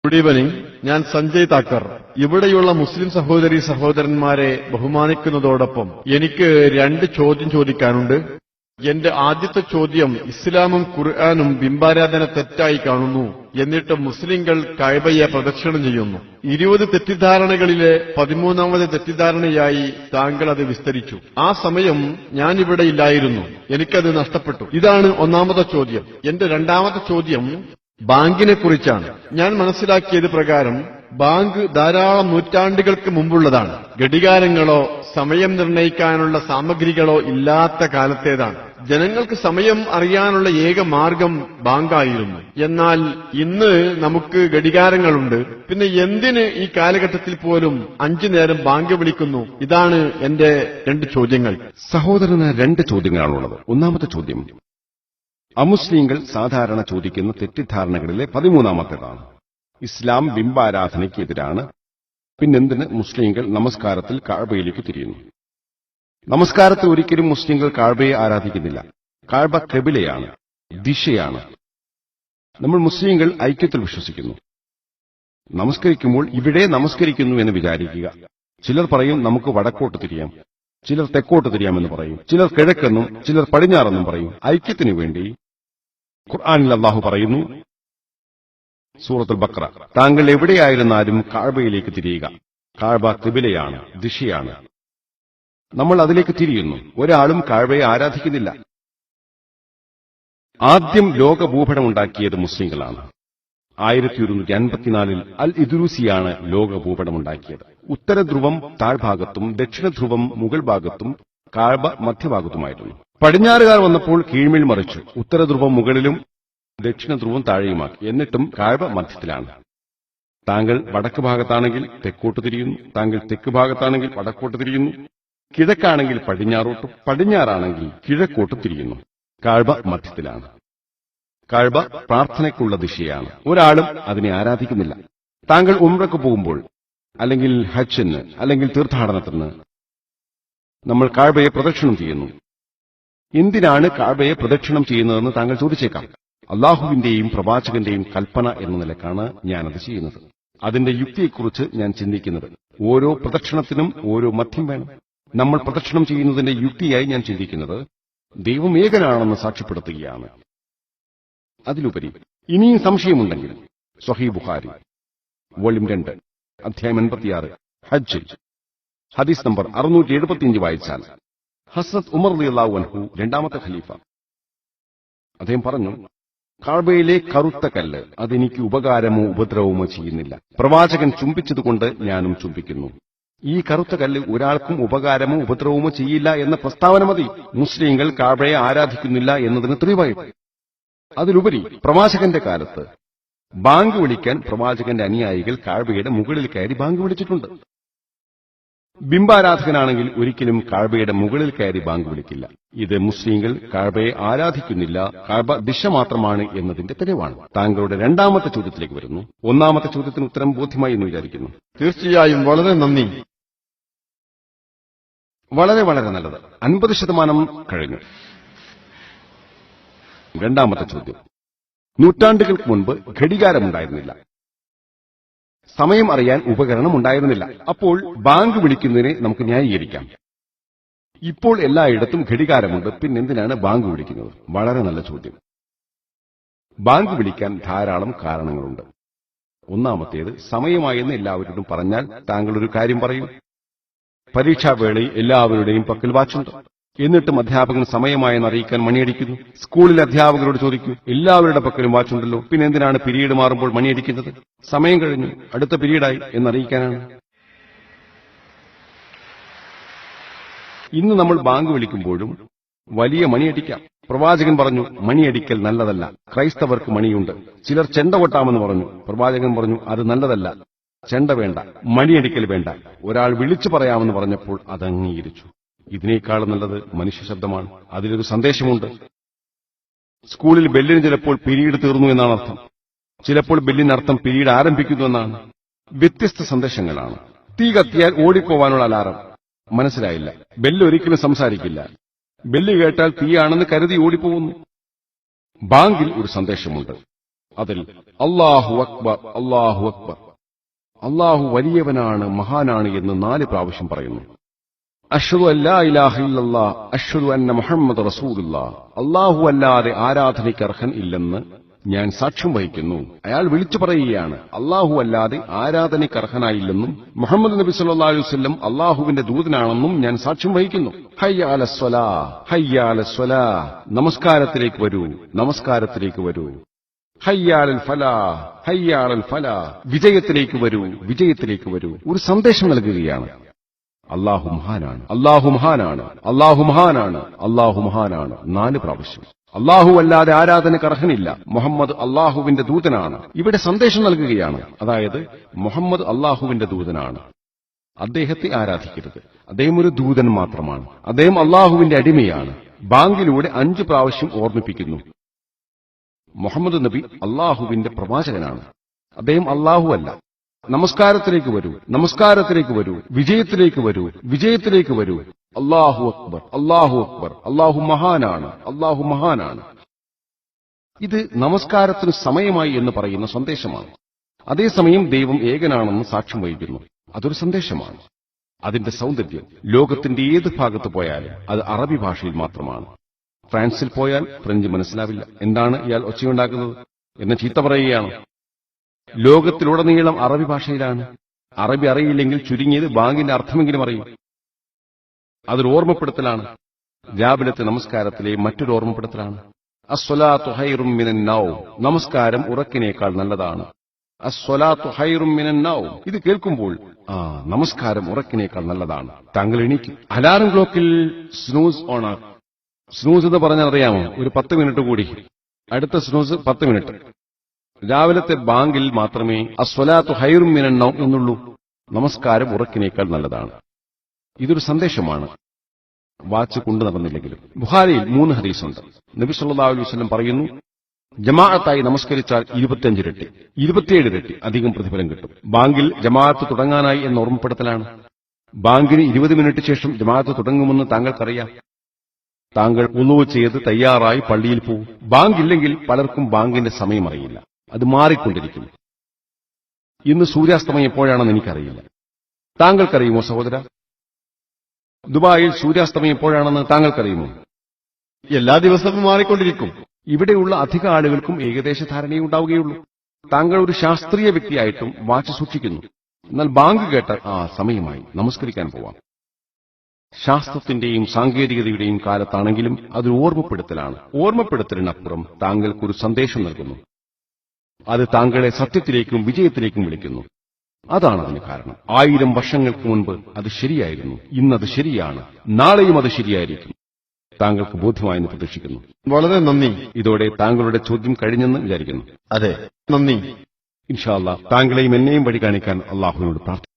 Good evening. ഞാൻ സഞ്ജയ് താക്കർ. ഇവിടെയുള്ള മുസ്ലിം സഹോദരീ സഹോദരന്മാരെ ബഹുമാനിക്കുന്നതോടൊപ്പം എനിക്ക് 2 ചോദ്യം ചോദിക്കാനുണ്ട്. എന്റെ ആദ്യത്തെ ചോദ്യം, ഇസ്ലാമും ഖുർആനും ബിംബാരാധന തെറ്റായി കാണുന്നു, എന്നിട്ട് മുസ്ലിങ്ങൾ കഅബയെ പ്രദക്ഷിണം ചെയ്യുന്നു. 20 തെറ്റിദ്ധാരണകളിലെ 13ാമത് തെറ്റിദ്ധാരണയായി താങ്കൾ അത് വിസ്തരിച്ചു. ആ സമയം ഞാനിവിടെ ഇല്ലായിരുന്നു, എനിക്കത് നഷ്ടപ്പെട്ടു. ഇതാണ് ഒന്നാമത്തെ ചോദ്യം. എന്റെ രണ്ടാമത്തെ ചോദ്യം ബാങ്കിനെ കുറിച്ചാണ്. ഞാൻ മനസ്സിലാക്കിയത് പ്രകാരം ബാങ്ക് ധാരാളം നൂറ്റാണ്ടുകൾക്ക് മുമ്പുള്ളതാണ്. ഘടികാരങ്ങളോ സമയം നിർണ്ണയിക്കാനുള്ള സാമഗ്രികളോ ഇല്ലാത്ത കാലത്തേതാണ്. ജനങ്ങൾക്ക് സമയം അറിയാനുള്ള ഏക മാർഗം ബാങ്കായിരുന്നു. എന്നാൽ ഇന്ന് നമുക്ക് ഘടികാരങ്ങളുണ്ട്. പിന്നെ എന്തിന് ഈ കാലഘട്ടത്തിൽ പോലും 5 നേരം ബാങ്ക് വിളിക്കുന്നു? ഇതാണ് എന്റെ 2 ചോദ്യങ്ങൾ. സഹോദരന് 2 ചോദ്യങ്ങളാണുള്ളത്. ഒന്നാമത്തെ ചോദ്യം, അമുസ്ലിങ്ങൾ സാധാരണ ചോദിക്കുന്ന തെറ്റിദ്ധാരണകളിലെ 13ാമത്തേതാണ്. ഇസ്ലാം ബിംബാരാധനയ്ക്കെതിരാണ്. പിന്നെന്തിന് മുസ്ലിങ്ങൾ നമസ്കാരത്തിൽ കഅബയിലേക്ക് തിരിയുന്നു? നമസ്കാരത്തിൽ ഒരിക്കലും മുസ്ലിങ്ങൾ കഅബയെ ആരാധിക്കുന്നില്ല. കഅബ ഖിബിലയാണ്, ദിശയാണ്. നമ്മൾ മുസ്ലിങ്ങൾ ഐക്യത്തിൽ വിശ്വസിക്കുന്നു. നമസ്കരിക്കുമ്പോൾ ഇവിടെ നമസ്കരിക്കുന്നു എന്ന് വിചാരിക്കുക. ചിലർ പറയും നമുക്ക് വടക്കോട്ട് തിരിയാം, ചിലർ തെക്കോട്ട് തിരിയാമെന്ന് പറയും, ചിലർ കിഴക്കെന്നും ചിലർ പടിഞ്ഞാറെന്നും പറയും. ഐക്യത്തിനു വേണ്ടി ഖുർആനിൽ അല്ലാഹു പറയുന്നു, സൂറത്തുൽ ബഖറ, താങ്കൾ എവിടെയായിരുന്നാലും കഅബയിലേക്ക് തിരിയുക. കഅബ ഖിബിലയാണ്, ദിശയാണ്. നമ്മൾ അതിലേക്ക് തിരിയുന്നു. ഒരാളും കഅബയെ ആരാധിക്കുന്നില്ല. ആദ്യം ലോകഭൂപടമുണ്ടാക്കിയത് മുസ്ലിങ്ങളാണ്. 1154 അൽ ഇദ്രൂസിയാണ് ലോകഭൂപടമുണ്ടാക്കിയത്. ഉത്തരധ്രുവം താഴ്ഭാഗത്തും ദക്ഷിണധ്രുവം മുകൾ ഭാഗത്തും കഅബ മധ്യഭാഗത്തുമായിരുന്നു. പടിഞ്ഞാറുകാർ വന്നപ്പോൾ കീഴ്മേൽ മറിച്ചു. ഉത്തരധ്രുവം മുകളിലും ദക്ഷിണധ്രുവം താഴെയുമാക്കി. എന്നിട്ടും കഅബ മധ്യത്തിലാണ്. താങ്കൾ വടക്ക് ഭാഗത്താണെങ്കിൽ തെക്കോട്ട് തിരിയുന്നു, താങ്കൾ തെക്ക് ഭാഗത്താണെങ്കിൽ വടക്കോട്ട് തിരിയുന്നു, കിഴക്കാണെങ്കിൽ പടിഞ്ഞാറോട്ടും പടിഞ്ഞാറാണെങ്കിൽ കിഴക്കോട്ടും തിരിയുന്നു. കഅബ മധ്യത്തിലാണ്. കഅബ പ്രാർത്ഥനയ്ക്കുള്ള ദിശയാണ്. ഒരാളും അതിനെ ആരാധിക്കുന്നില്ല. താങ്കൾ ഉംറയ്ക്ക് പോകുമ്പോൾ, അല്ലെങ്കിൽ ഹജ്ജിന്, അല്ലെങ്കിൽ തീർത്ഥാടനത്തിന് നമ്മൾ കഅബയെ പ്രദക്ഷിണം ചെയ്യുന്നു. എന്തിനാണ് കഅബയെ പ്രദക്ഷിണം ചെയ്യുന്നതെന്ന് താങ്കൾ ചോദിച്ചേക്കാം. അല്ലാഹുവിന്റെയും പ്രവാചകന്റെയും കൽപ്പന എന്ന നിലക്കാണ് ഞാനത് ചെയ്യുന്നത്. അതിന്റെ യുക്തിയെക്കുറിച്ച് ഞാൻ ചിന്തിക്കുന്നത്. ഓരോ പ്രദക്ഷിണത്തിനും ഓരോ മധ്യം വേണം. നമ്മൾ പ്രദക്ഷിണം ചെയ്യുന്നതിന്റെ യുക്തിയായി ഞാൻ ചിന്തിക്കുന്നത് ദൈവം ഏകനാണെന്ന് സാക്ഷ്യപ്പെടുത്തുകയാണ്. അതിലുപരി ഇനിയും സംശയമുണ്ടെങ്കിൽ സ്വഹീഹ് ബുഖാരി വോള്യം 2 അധ്യായം 86 ഹജ്ജ് ഹദീസ് നമ്പർ 675 വായിച്ചാൽ ഹസ്രത്ത് ഉമർ റളിയല്ലാഹു അൻഹു, 2ാമത്തെ ഖലീഫ, അദ്ദേഹം പറഞ്ഞു, കഅബയിലെ കറുത്ത കല്ല് അതെനിക്ക് ഉപകാരമോ ഉപദ്രവമോ ചെയ്യുന്നില്ല. പ്രവാചകൻ ചുംബിച്ചതുകൊണ്ട് ഞാനും ചുംബിക്കുന്നു. ഈ കറുത്ത കല്ല് ഒരാൾക്കും ഉപകാരമോ ഉപദ്രവമോ ചെയ്യില്ല എന്ന പ്രസ്താവന മതി മുസ്ലിങ്ങൾ കഅബയെ ആരാധിക്കുന്നില്ല എന്നതിന് തെളിവായിട്ട്. അതിലുപരി പ്രവാചകന്റെ കാലത്ത് ബാങ്ക് വിളിക്കാൻ പ്രവാചകന്റെ അനുയായികൾ കഅബയുടെ മുകളിൽ കയറി ബാങ്ക് വിളിച്ചിട്ടുണ്ട്. ബിംബാരാധകനാണെങ്കിൽ ഒരിക്കലും കഅബയുടെ മുകളിൽ കയറി ബാങ്ക് വിളിക്കില്ല. ഇത് മുസ്ലിങ്ങൾ കഅബയെ ആരാധിക്കുന്നില്ല, കഅബ ദിശ മാത്രമാണ് എന്നതിന്റെ തെളിവാണ്. താങ്കളുടെ 2ാമത്തെ ചോദ്യത്തിലേക്ക് വരുന്നു. 1ാമത്തെ ചോദ്യത്തിന് ഉത്തരം ബോധ്യമായി എന്ന് വിചാരിക്കുന്നു. തീർച്ചയായും വളരെ നന്ദി. വളരെ വളരെ നല്ലത്. 50% കഴിഞ്ഞു. 2ാമത്തെ ചോദ്യം, നൂറ്റാണ്ടുകൾക്ക് മുൻപ് ഘടികാരമുണ്ടായിരുന്നില്ല, സമയം അറിയാൻ ഉപകരണം ഉണ്ടായിരുന്നില്ല. അപ്പോൾ ബാങ്ക് വിളിക്കുന്നതിനെ നമുക്ക് ന്യായീകരിക്കാം. ഇപ്പോൾ എല്ലായിടത്തും ഘടികാരമുണ്ട്, പിന്നെന്തിനാണ് ബാങ്ക് വിളിക്കുന്നത്? വളരെ നല്ല ചോദ്യം. ബാങ്ക് വിളിക്കാൻ ധാരാളം കാരണങ്ങളുണ്ട്. ഒന്നാമത്തേത് സമയമായെന്ന് എല്ലാവരോടും പറഞ്ഞാൽ താങ്കൾ ഒരു കാര്യം പറയും. പരീക്ഷാവേളയിൽ എല്ലാവരുടെയും പക്കൽ വാച്ചുണ്ട്. എന്നിട്ടും അധ്യാപകൻ സമയമായെന്ന് അറിയിക്കാൻ മണിയടിക്കുന്നു. സ്കൂളിൽ അധ്യാപകരോട് ചോദിക്കൂ, എല്ലാവരുടെ പക്കലും വാച്ചുണ്ടല്ലോ, പിന്നെ എന്തിനാണ് പിരീഡ് മാറുമ്പോൾ മണിയടിക്കുന്നത്? സമയം കഴിഞ്ഞു, അടുത്ത പിരീഡായി എന്നറിയിക്കാനാണ്. ഇന്ന് നമ്മൾ ബാങ്ക് വിളിക്കുമ്പോഴും വലിയ മണിയടിക്കാം. പ്രവാചകൻ പറഞ്ഞു, മണിയടിക്കൽ നല്ലതല്ല, ക്രൈസ്തവർക്ക് മണിയുണ്ട്. ചിലർ ചെണ്ട കൊട്ടാമെന്ന് പറഞ്ഞു. പ്രവാചകൻ പറഞ്ഞു, അത് നല്ലതല്ല, ചെണ്ട വേണ്ട, മണിയടിക്കൽ വേണ്ട. ഒരാൾ വിളിച്ചു പറയാമെന്ന് പറഞ്ഞപ്പോൾ അത് അംഗീകരിച്ചു. ഇതിനേക്കാൾ നല്ലത് മനുഷ്യ ശബ്ദമാണ്. അതിലൊരു സന്ദേശമുണ്ട്. സ്കൂളിൽ ബെല്ലിന് ചിലപ്പോൾ പിരീഡ് തീർന്നു എന്നാണ് അർത്ഥം, ചിലപ്പോൾ ബെല്ലിനർത്ഥം പിരീഡ് ആരംഭിക്കുന്നു എന്നാണ്. വ്യത്യസ്ത സന്ദേശങ്ങളാണ്. തീ കത്തിയാൽ ഓടിപ്പോവാനുള്ള അലാറം. മനസ്സിലായില്ല. ബെല്ല് ഒരിക്കലും സംസാരിക്കില്ല. ബെല്ല് കേട്ടാൽ തീയാണെന്ന് കരുതി ഓടിപ്പോകുന്നു. ബാങ്കിൽ ഒരു സന്ദേശമുണ്ട്. അതിൽ അല്ലാഹു അക്ബർ, അല്ലാഹു അക്ബർ, അല്ലാഹു വലിയവനാണ്, മഹാനാണ് എന്ന് 4 പ്രാവശ്യം പറയുന്നു. അഷ്ഹദു അല്ലാ ഇലാഹ ഇല്ലല്ലാഹ്, അഷ്ഹദു അന്ന മുഹമ്മദ് റസൂലുള്ളാഹ്, അല്ലാഹു അല്ലാതെ ആരാധനയ്ക്ക് അർഹൻ ഇല്ലെന്ന് ഞാൻ സാക്ഷ്യം വഹിക്കുന്നു. അയാൾ വിളിച്ചു പറയുകയാണ്, അല്ലാഹു അല്ലാതെ ആരാധനയ്ക്ക് അർഹനായില്ലെന്നും മുഹമ്മദ് നബി സല്ലല്ലാഹു അലൈഹി വസല്ലം അല്ലാഹുവിന്റെ ദൂതനാണെന്നും ഞാൻ സാക്ഷ്യം വഹിക്കുന്നു. ഹയ്യ അലസ്സലാ, ഹയ്യ അലസ്സലാ, നമസ്കാരത്തിലേക്ക് വരൂ, നമസ്കാരത്തിലേക്ക് വരൂ. ഹയ്യ അലൽ ഫലാഹ്, ഹയ്യ അലൽ ഫലാഹ്, വിജയത്തിലേക്ക് വരൂ, വിജയത്തിലേക്ക് വരൂ. ഒരു സന്ദേശം നൽകുകയാണ്. അല്ലാഹു മഹാനാണ്, അല്ലാഹു മഹാനാണ്, അല്ലാഹു മഹാനാണ്, അല്ലാഹു മഹാനാണ് 4 പ്രാവശ്യം. അല്ലാഹു അല്ലാതെ ആരാധനയ്ക്ക് അർഹനില്ല, മുഹമ്മദ് അല്ലാഹുവിന്റെ ദൂതനാണ്. ഇവിടെ സന്ദേശം നൽകുകയാണ്. അതായത് മുഹമ്മദ് അല്ലാഹുവിന്റെ ദൂതനാണ്, അദ്ദേഹത്തെ ആരാധിക്കരുത്, അദ്ദേഹം ഒരു ദൂതൻ മാത്രമാണ്, അദ്ദേഹം അല്ലാഹുവിന്റെ അടിമയാണ്. ബാങ്കിലൂടെ 5 പ്രാവശ്യം ഓർമ്മിപ്പിക്കുന്നു. മുഹമ്മദ് നബി അല്ലാഹുവിന്റെ പ്രവാചകനാണ്, അദ്ദേഹം അല്ലാഹു അല്ല. നമസ്കാരത്തിലേക്ക് വരൂ, നമസ്കാരത്തിലേക്ക് വരൂ, വിജയത്തിലേക്ക് വരൂ, വിജയത്തിലേക്ക് വരൂ. അല്ലാഹു അക്ബർ, അല്ലാഹു അക്ബർ, അല്ലാഹു മഹാനാണ്, അല്ലാഹു മഹാനാണ്. ഇത് നമസ്കാരത്തിന് സമയമായി എന്ന് പറയുന്ന സന്ദേശമാണ്. അതേസമയം ദൈവം ഏകനാണെന്ന് സാക്ഷ്യം വഹിക്കുന്നു. അതൊരു സന്ദേശമാണ്. അതിന്റെ സൗന്ദര്യം ലോകത്തിന്റെ ഏത് ഭാഗത്ത് പോയാലും അത് അറബി ഭാഷയിൽ മാത്രമാണ്. ഫ്രാൻസിൽ പോയാൽ ഫ്രഞ്ച് മനസ്സിലാവില്ല. എന്താണ് ഇയാൾ ഒച്ചയുണ്ടാക്കുന്നത് എന്ന് ചീത്ത പറയുകയാണ്. ലോകത്തിലുടനീളം അറബി ഭാഷയിലാണ്. അറബി അറിയില്ലെങ്കിൽ ചുരുങ്ങിയത് ബാങ്കിന്റെ അർത്ഥമെങ്കിലും അറിയും. അതൊരു ഓർമ്മപ്പെടുത്തലാണ്. രാവിലത്തെ നമസ്കാരത്തിലെ മറ്റൊരു ഓർമ്മപ്പെടുത്തലാണ്. അസ്സലാത്തു ഹൈറും മിനൻ നൗം, നമസ്കാരം ഉറക്കിനേക്കാൾ നല്ലതാണ്. അസ്സലാത്തു ഹൈറും മിനൻ നൗം, ഇത് കേൾക്കുമ്പോൾ നമസ്കാരം ഉറക്കിനേക്കാൾ നല്ലതാണ്. താങ്കൾ എണീക്കും. അലാറം ക്ലോക്കിൽ സ്നൂസ് ഓണാക്കും. സ്നൂസ് എന്ന് പറഞ്ഞാൽ അറിയാമോ? ഒരു 10 മിനിറ്റ് കൂടി, അടുത്ത സ്നൂസ് 10 മിനിറ്റ്. രാവിലത്തെ ബാങ്കിൽ മാത്രമേ അസ്വലാത്തു ഹൈറും മിനൻ നൗം എന്നുള്ളൂ. നമസ്കാരം ഉറക്കിനേക്കാൾ നല്ലതാണ്. ഇതൊരു സന്ദേശമാണ്, വാച്ച് കൊണ്ടു നടന്നില്ലെങ്കിലും. ബുഖാരിയിൽ 3 ഹദീസുണ്ട്. നബി സല്ലല്ലാഹു അലൈഹി വസല്ലം പറയുന്നു, ജമാഅത്തായി നമസ്കരിച്ചാൽ 25 ഇരട്ടി, 27 ഇരട്ടി അധികം പ്രതിഫലം കിട്ടും. ബാങ്കിൽ ജമാഅത്ത് തുടങ്ങാനായി എന്ന് ഓർമ്മപ്പെടുത്തലാണ്. ബാങ്കിന് 20 മിനിറ്റ് ശേഷം ജമാഅത്ത് തുടങ്ങുമെന്ന് താങ്കൾക്കറിയാം. താങ്കൾ വുളൂ ചെയ്ത് തയ്യാറായി പള്ളിയിൽ പോകും. ബാങ്കില്ലെങ്കിൽ പലർക്കും ബാങ്കിന്റെ സമയം അറിയില്ല, അത് മാറിക്കൊണ്ടിരിക്കുന്നു. ഇന്ന് സൂര്യാസ്തമയം എപ്പോഴാണെന്ന് എനിക്കറിയില്ല. താങ്കൾക്കറിയുമോ സഹോദര? ദുബായിൽ സൂര്യാസ്തമയം എപ്പോഴാണെന്ന് താങ്കൾക്കറിയുമോ? എല്ലാ ദിവസവും മാറിക്കൊണ്ടിരിക്കും. ഇവിടെയുള്ള അധിക ആളുകൾക്കും ഏകദേശ ധാരണയുണ്ടാവുകയുള്ളൂ. താങ്കൾ ഒരു ശാസ്ത്രീയ വ്യക്തിയായിട്ടും വാച്ച് സൂക്ഷിക്കുന്നു. എന്നാൽ ബാങ്ക് കേട്ടാൽ സമയമായി, നമസ്കരിക്കാൻ പോവാം. ശാസ്ത്രത്തിന്റെയും സാങ്കേതികതയുടെയും കാലത്താണെങ്കിലും അത് ഓർമ്മപ്പെടുത്തലാണ്. ഓർമ്മപ്പെടുത്തലിനപ്പുറം താങ്കൾക്കൊരു സന്ദേശം നൽകുന്നു. അത് താങ്കളെ സത്യത്തിലേക്കും വിജയത്തിലേക്കും വിളിക്കുന്നു. അതാണ് അതിന് കാരണം. 1000 വർഷങ്ങൾക്ക് മുൻപ് അത് ശരിയായിരുന്നു, ഇന്നത് ശരിയാണ്, നാളെയും അത് ശരിയായിരിക്കും. താങ്കൾക്ക് ബോധ്യമായെന്ന് പ്രതീക്ഷിക്കുന്നു. വളരെ നന്ദി. ഇതോടെ താങ്കളുടെ ചോദ്യം കഴിഞ്ഞെന്ന് വിചാരിക്കുന്നു. അതെ, നന്ദി. ഇൻഷാ അല്ലാഹ് താങ്കളെയും എന്നെയും വഴി കാണിക്കാൻ അള്ളാഹുവിനോട് പ്രാർത്ഥിക്കുന്നു.